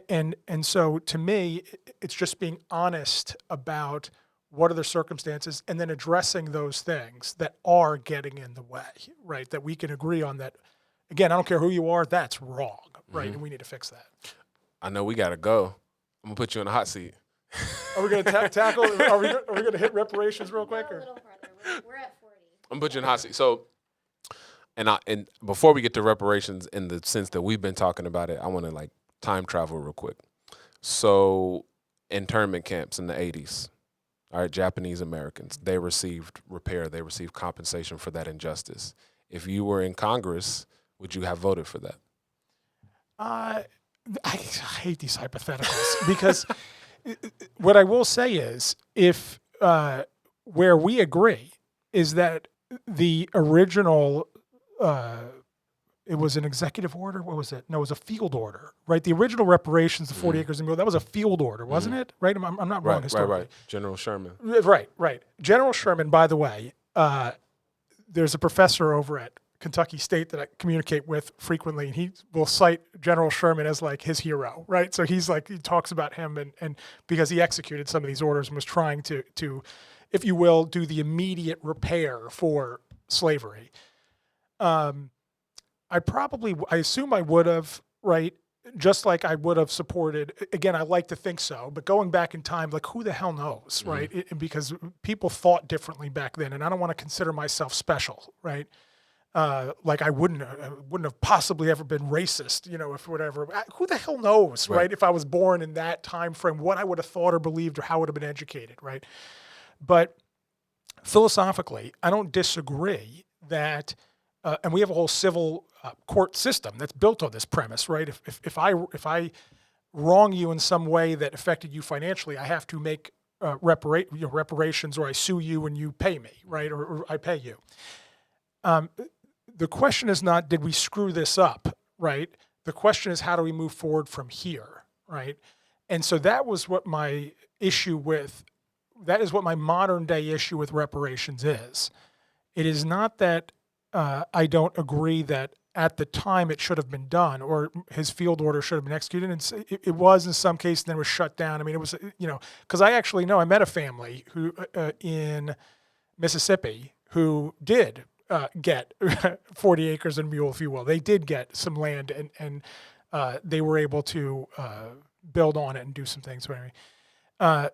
And so to me, it's just being honest about what are the circumstances, and then addressing those things that are getting in the way, right? That we can agree on that. Again, I don't care who you are, that's wrong, right? And we need to fix that. I know we got to go. I'm going to put you in the hot seat. Are we going to tackle, are we going to hit reparations real quick? A little farther. We're at 40. I'm going to put you in the hot seat. So, and before we get to reparations in the sense that we've been talking about it, I want to time travel real quick. So internment camps in the 80s, all right, Japanese Americans, they received repair, they received compensation for that injustice. If you were in Congress, would you have voted for that? I hate these hypotheticals because what I will say is, if where we agree is that the original, it was an executive order. What was it? No, it was a field order, right? The original reparations, the 40 acres and more, that was a field order, wasn't it? Right? I'm not wrong historically. Right. General Sherman. Right. General Sherman, by the way, there's a professor over at Kentucky State that I communicate with frequently, and he will cite General Sherman as his hero, right? So he talks about him and because he executed some of these orders and was trying to, if you will, do the immediate repair for slavery. I assume I would have, right? just like I would have supported, again, I like to think so, but going back in time, like who the hell knows, right? Because people thought differently back then, and I don't want to consider myself special, right? Like I wouldn't have possibly ever been racist, if whatever. Who the hell knows, right? If I was born in that time frame, what I would have thought or believed or how I would have been educated, right? But philosophically, I don't disagree that, and we have a whole civil court system that's built on this premise, right? If I wrong you in some way that affected you financially, I have to make reparations, or I sue you and you pay me, right? Or I pay you. The question is not, did we screw this up, right? The question is, how do we move forward from here, right? And so that was what my issue with, that is what my modern day issue with reparations is. It is not that I don't agree that at the time it should have been done, or his field order should have been executed. And it was in some cases, then it was shut down. I mean, it was, because I actually know, I met a family who in Mississippi who did get 40 acres and a mule, if you will. They did get some land, and they were able to build on it and do some things. So anyway,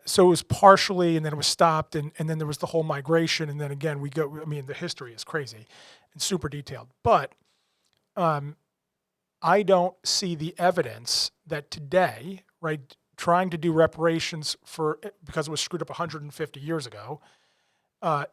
so it was partially, and then it was stopped, and then there was the whole migration, and then again the history is crazy and super detailed. But I don't see the evidence that today, right, trying to do reparations because it was screwed up 150 years ago,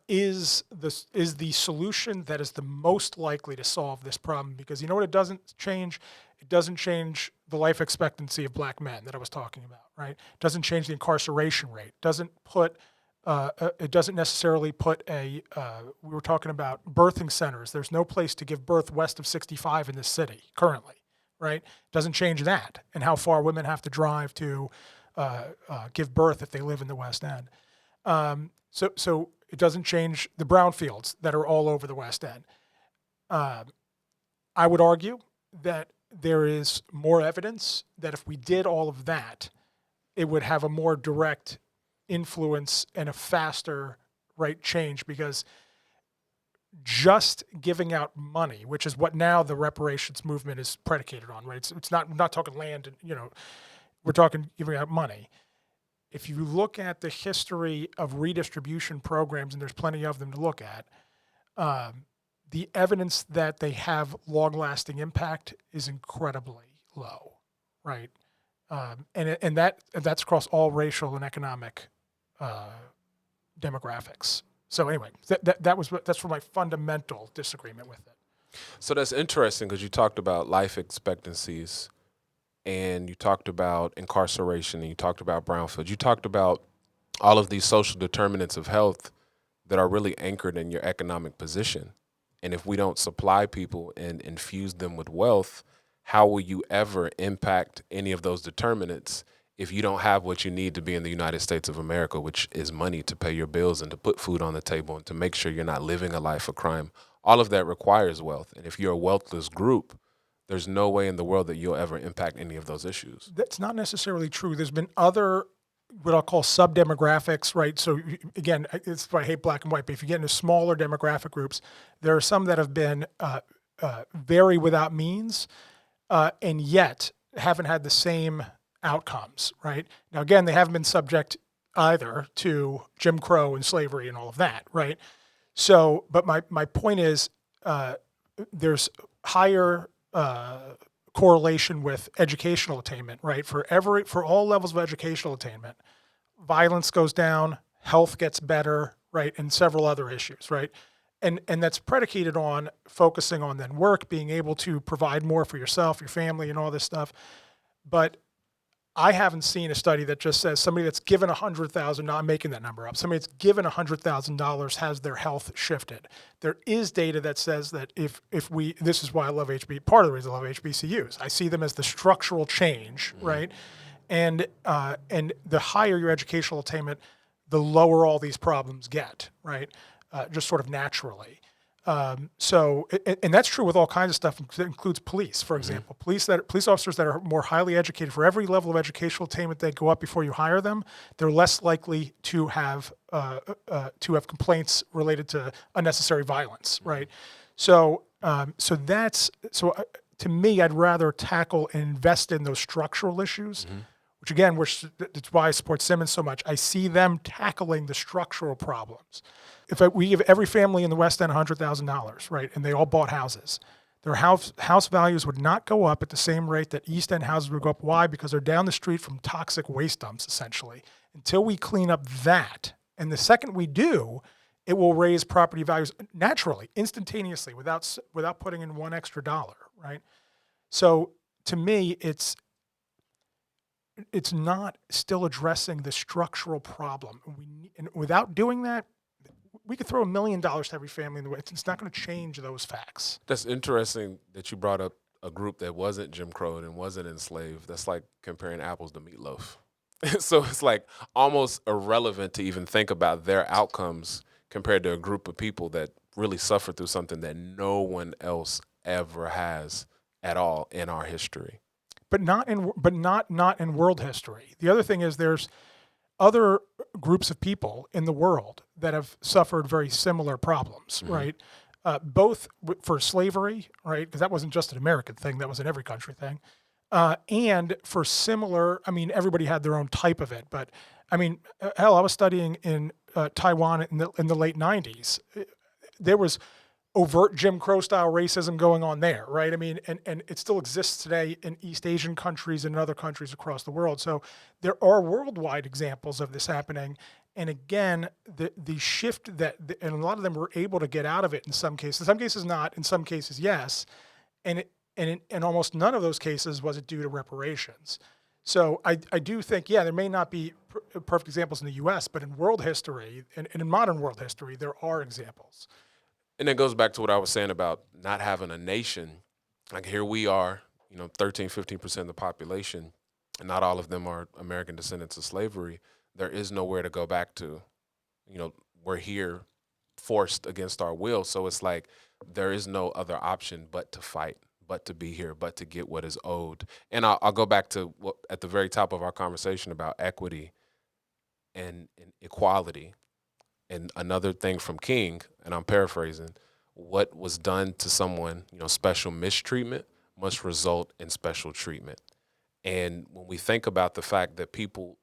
is the solution that is the most likely to solve this problem. Because you know what it doesn't change? It doesn't change the life expectancy of black men that I was talking about, right? It doesn't change the incarceration rate. It doesn't necessarily put we were talking about birthing centers. There's no place to give birth west of 65 in this city currently, right? It doesn't change that, and how far women have to drive to give birth if they live in the West End. So it doesn't change the brownfields that are all over the West End. I would argue that there is more evidence that if we did all of that, it would have a more direct influence and a faster change, because just giving out money, which is what now the reparations movement is predicated on, right? It's not, we're not talking land, we're talking giving out money. If you look at the history of redistribution programs, and there's plenty of them to look at, the evidence that they have long-lasting impact is incredibly low, right? And that's across all racial and economic demographics. So anyway, that's for my fundamental disagreement with it. So that's interesting, because you talked about life expectancies, and you talked about incarceration, and you talked about brownfield. You talked about all of these social determinants of health that are really anchored in your economic position. And if we don't supply people and infuse them with wealth, how will you ever impact any of those determinants if you don't have what you need to be in the United States of America, which is money to pay your bills and to put food on the table and to make sure you're not living a life of crime? All of that requires wealth. And if you're a wealthless group, there's no way in the world that you'll ever impact any of those issues. That's not necessarily true. There's been other, what I'll call sub-demographics, right? So again, it's why I hate black and white, but if you get into smaller demographic groups, there are some that have been very without means, and yet haven't had the same outcomes, right? Now, again, they haven't been subject either to Jim Crow and slavery and all of that, right? So, but my point is, there's higher correlation with educational attainment, right? For all levels of educational attainment, violence goes down, health gets better, right? And several other issues, right? And that's predicated on focusing on then work, being able to provide more for yourself, your family, and all this stuff. But I haven't seen a study that just says somebody that's given $100,000, not making that number up, somebody that's given $100,000 has their health shifted. There is data that says that if we, this is why I love part of the reason I love HBCUs. I see them as the structural change, right? And the higher your educational attainment, the lower all these problems get, right? Just sort of naturally. So that's true with all kinds of stuff. It includes police, for example. Police officers that are more highly educated, for every level of educational attainment they go up before you hire them, they're less likely to have complaints related to unnecessary violence, right? So to me, I'd rather tackle and invest in those structural issues, which again, that's why I support Simmons so much. I see them tackling the structural problems. If we give every family in the West End $100,000, right, and they all bought houses, their house values would not go up at the same rate that East End houses would go up. Why? Because they're down the street from toxic waste dumps, essentially. Until we clean up that, and the second we do, it will raise property values naturally, instantaneously, without putting in one extra dollar, right? So to me, it's not still addressing the structural problem. And without doing that, we could throw $1 million to every family in the West. It's not going to change those facts. That's interesting that you brought up a group that wasn't Jim Crow and wasn't enslaved. That's like comparing apples to meatloaf. So it's like almost irrelevant to even think about their outcomes compared to a group of people that really suffered through something that no one else ever has at all in our history. But not in world history. The other thing is there's other groups of people in the world that have suffered very similar problems, right? Both for slavery, right? Because that wasn't just an American thing; that was an every country thing. And for similar, I mean, everybody had their own type of it, but I mean, hell, I was studying in Taiwan in the late '90s. There was overt Jim Crow style racism going on there, right? I mean, and it still exists today in East Asian countries and other countries across the world. So there are worldwide examples of this happening. And again, the shift and a lot of them were able to get out of it in some cases not, in some cases yes. And in almost none of those cases was it due to reparations. So I do think, there may not be perfect examples in the U.S., but in world history and in modern world history, there are examples. And it goes back to what I was saying about not having a nation. Like here we are, 13, 15% of the population, and not all of them are American descendants of slavery. There is nowhere to go back to. We're here forced against our will. So it's like there is no other option but to fight, but to be here, but to get what is owed. And I'll go back to what at the very top of our conversation about equity and equality. And another thing from King, and I'm paraphrasing, what was done to someone, special mistreatment must result in special treatment. And when we think about the fact that people,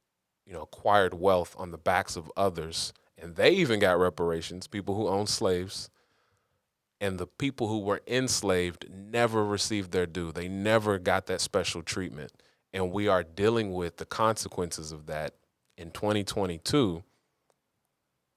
acquired wealth on the backs of others, and they even got reparations, people who owned slaves, and the people who were enslaved never received their due. They never got that special treatment. And we are dealing with the consequences of that in 2022.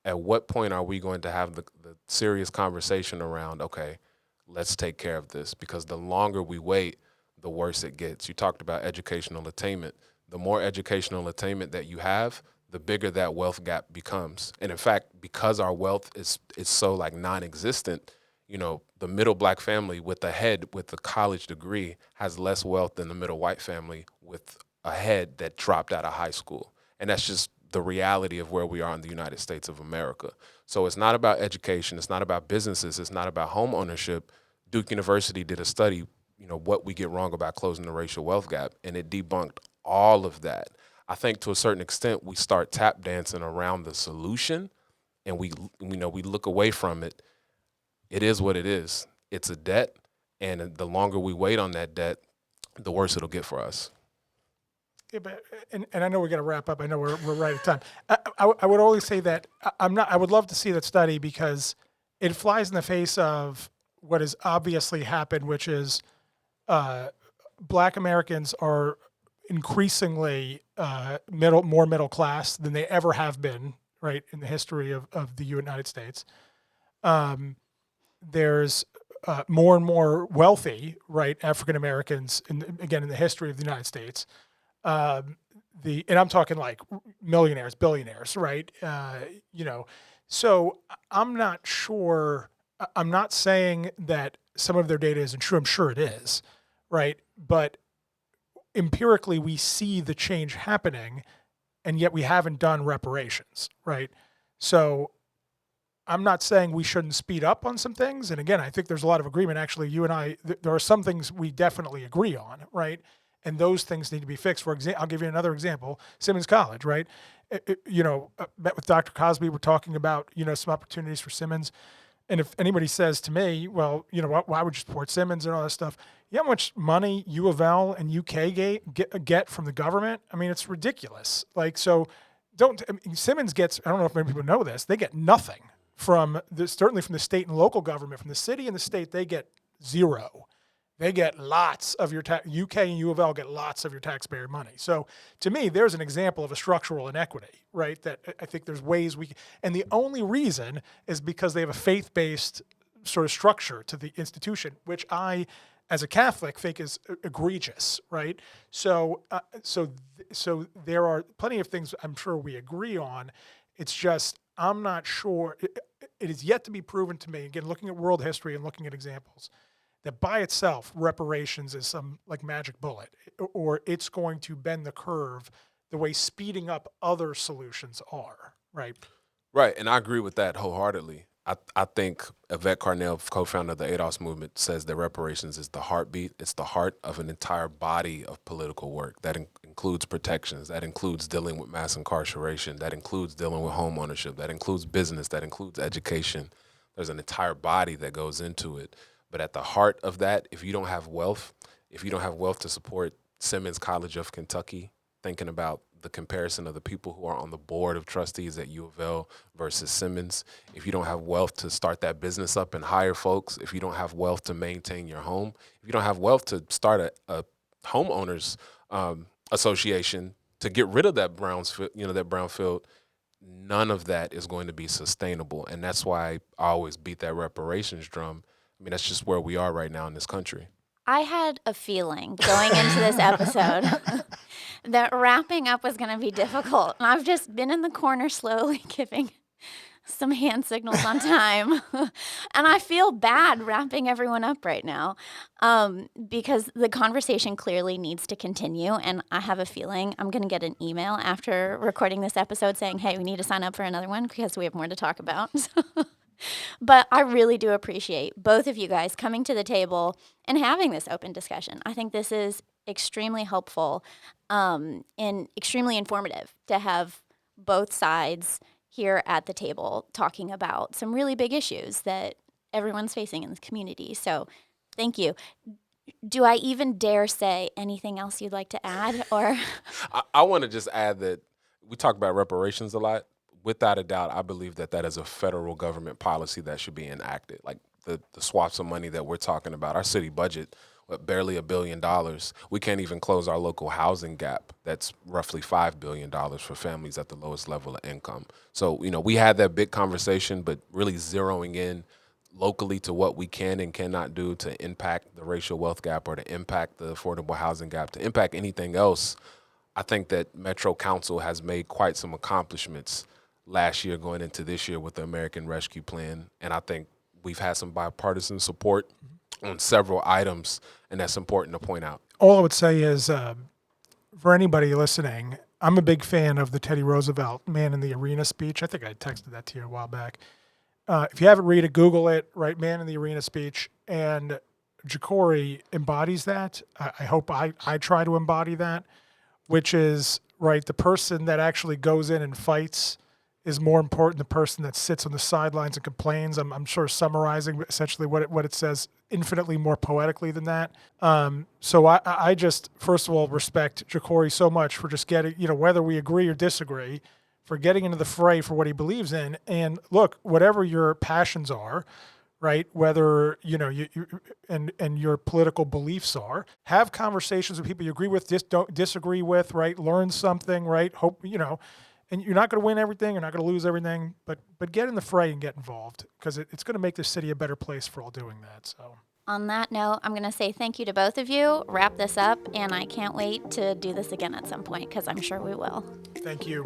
At what point are we going to have the serious conversation around, okay, let's take care of this? Because the longer we wait, the worse it gets. You talked about educational attainment. The more educational attainment that you have, the bigger that wealth gap becomes. And in fact, because our wealth is so like non-existent, the middle black family with a head with a college degree has less wealth than the middle white family with a head that dropped out of high school. And that's just the reality of where we are in the United States of America. So it's not about education. It's not about businesses. It's not about home ownership. Duke University did a study, what we get wrong about closing the racial wealth gap, and it debunked all of that. I think to a certain extent, we start tap dancing around the solution, and we look away from it. It is what it is. It's a debt, and the longer we wait on that debt, the worse it'll get for us. Yeah, but and I know we're going to wrap up. I know we're right at time. I would always say that I would love to see that study because it flies in the face of what has obviously happened, which is Black Americans are increasingly more middle class than they ever have been, right, in the history of the United States. There's more and more wealthy, right, African Americans, in the history of the United States. And I'm talking like millionaires, billionaires, right? So I'm not sure. I'm not saying that some of their data isn't true. I'm sure it is, right? But empirically, we see the change happening, and yet we haven't done reparations, right? So I'm not saying we shouldn't speed up on some things. And again, I think there's a lot of agreement. Actually, you and I, there are some things we definitely agree on, right? And those things need to be fixed. For example, I'll give you another example, Simmons College, right? Met with Dr. Cosby. We're talking about, some opportunities for Simmons. And if anybody says to me, well, you know what, why would you support Simmons and all that stuff? You know how much money U of L and UK get from the government? I mean, it's ridiculous. Like, so Simmons gets, I don't know if many people know this, they get nothing from certainly from the state and local government. From the city and the state, they get zero. They get lots of your UK and U of L get lots of your taxpayer money. So to me, there's an example of a structural inequity, right? That I think there's ways and the only reason is because they have a faith-based sort of structure to the institution, which I, as a Catholic, think is egregious, right? So there are plenty of things I'm sure we agree on. It's just, I'm not sure, it is yet to be proven to me, again, looking at world history and looking at examples, that by itself, reparations is some like magic bullet, or it's going to bend the curve the way speeding up other solutions are, right? Right, and I agree with that wholeheartedly. I think Yvette Carnell, co-founder of the ADOS movement, says that reparations is the heartbeat. It's the heart of an entire body of political work that includes protections, that includes dealing with mass incarceration, that includes dealing with home ownership, that includes business, that includes education. There's an entire body that goes into it. But at the heart of that, if you don't have wealth to support Simmons College of Kentucky, thinking about the comparison of the people who are on the board of trustees at U of L versus Simmons, if you don't have wealth to start that business up and hire folks, if you don't have wealth to maintain your home, if you don't have wealth to start a homeowners association to get rid of that brownfield, none of that is going to be sustainable. And that's why I always beat that reparations drum. I mean, that's just where we are right now in this country. I had a feeling going into this episode that wrapping up was going to be difficult. And I've just been in the corner slowly giving some hand signals on time. And I feel bad wrapping everyone up right now because the conversation clearly needs to continue. And I have a feeling I'm going to get an email after recording this episode saying, hey, we need to sign up for another one because we have more to talk about. But I really do appreciate both of you guys coming to the table and having this open discussion. I think this is extremely helpful and extremely informative to have both sides here at the table talking about some really big issues that everyone's facing in the community. So thank you. Do I even dare say anything else you'd like to add? Or I want to just add that we talk about reparations a lot. Without a doubt, I believe that is a federal government policy that should be enacted. Like the swaths of money that we're talking about, our city budget, barely $1 billion. We can't even close our local housing gap. That's roughly $5 billion for families at the lowest level of income. So, we had that big conversation, but really zeroing in locally to what we can and cannot do to impact the racial wealth gap or to impact the affordable housing gap, to impact anything else. I think that Metro Council has made quite some accomplishments last year going into this year with the American Rescue Plan. And I think we've had some bipartisan support on several items, and that's important to point out. All I would say is, for anybody listening, I'm a big fan of the Teddy Roosevelt Man in the Arena speech. I think I texted that to you a while back. If you haven't read it, Google it, right? Man in the Arena speech. And Ja'Cory embodies that. I hope I try to embody that, which is, right, the person that actually goes in and fights is more important than the person that sits on the sidelines and complains. I'm sure summarizing essentially what it says infinitely more poetically than that. So I just, first of all, respect Ja'Cory so much for just getting, whether we agree or disagree, for getting into the fray for what he believes in. And look, whatever your passions are, right, whether, you and your political beliefs are, have conversations with people you agree with, don't disagree with, right, learn something, right, hope, and you're not going to win everything, you're not going to lose everything, but get in the fray and get involved because it's going to make this city a better place for all doing that. So, on that note, I'm going to say thank you to both of you, wrap this up, and I can't wait to do this again at some point because I'm sure we will. Thank you.